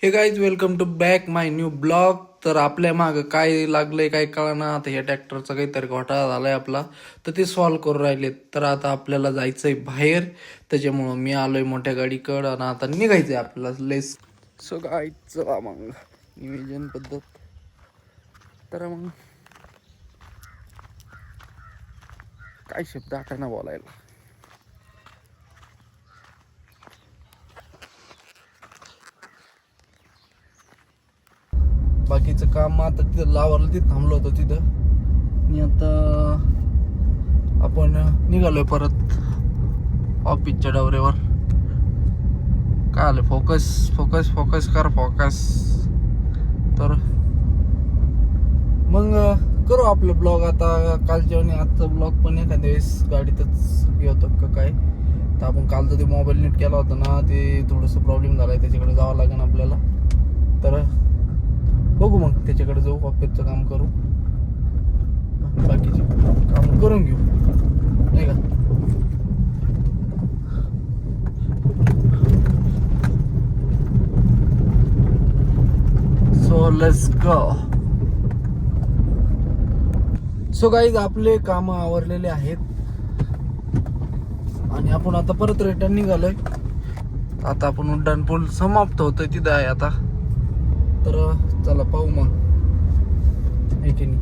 हे guys welcome to back my new blog. तर आपल्या माग काय लागलंय काय कळना. आता या ट्रॅक्टरचा काहीतरी घोटाळा झालाय आपला, तर ते सॉल्व्ह करून राहिलेत. तर आता आपल्याला जायचंय बाहेर, त्याच्यामुळं मी आलोय मोठ्या गाडीकडं आणि आता निघायचंय आपल्याला लेस. सो गाईज चला मग नियोजन पद्धत. तर मग काय शब्द आठवना बोलायला. बाकीचं काम आता तिथं लावरला तिथं थांबलो होतो तिथं, आणि आता आपण निघालोय परत ऑफिसच्या डवऱ्यावर. काय आलं, फोकस फोकस फोकस कर फोकस. तर मग करू आपलं ब्लॉग आता कालच्या आणि आजचा ब्लॉग पण एखाद्या वेळेस गाडीतच हे होतं का काय. तर आपण कालचा ते मोबाईल नीट केला होता ना, ते थोडंसं प्रॉब्लेम झाला आहे, त्याच्याकडे जावं लागेल आपल्याला. तर बघू मग त्याच्याकडे जाऊ, ऑफिसचं काम करू, बाकीचे काम करून घेऊ नाही का. So let's go. So guys आपले काम आवरलेले आहेत आणि आपण आता परत रिटर्न निघालोय. आता आपण उड्डाण पूल समाप्त होतोय तिथं आहे आता. तर चला पाहू मग की नाही,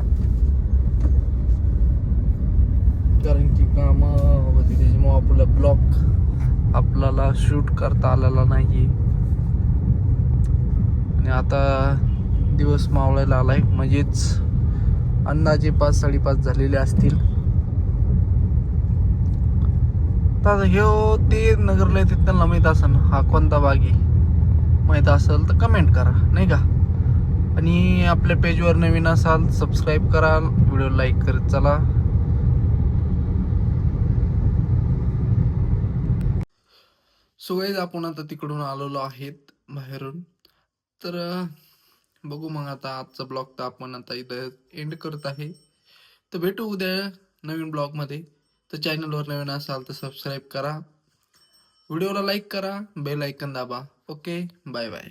कारण की काम होती त्याच्यामुळे आपला ब्लॉग आपल्याला शूट करता आलेला नाही. आणि आता दिवस मावळायला आलाय, म्हणजेच अंदाजे 5-5:30 झालेले असतील. तर हे ते नगरला येते, त्यांना माहीत असेल हा कोणता भाग आहे. माहीत असेल तर कमेंट करा नाही का. आणि आपल्या पेजवर नवीन असाल सबस्क्राईब करा, व्हिडिओ लाईक करत चला. सो गाईज आपण आता तिकडून आलेलो आहेत बाहेरून. तर बघू मग आता आजचा ब्लॉग तर आपण आता इथं एंड करत आहे. तर भेटू उद्या नवीन ब्लॉगमध्ये. तर चॅनलवर नवीन असाल तर सबस्क्राईब करा, व्हिडिओला लाईक करा, बेल ऐकन दाबा. Okay, bye bye.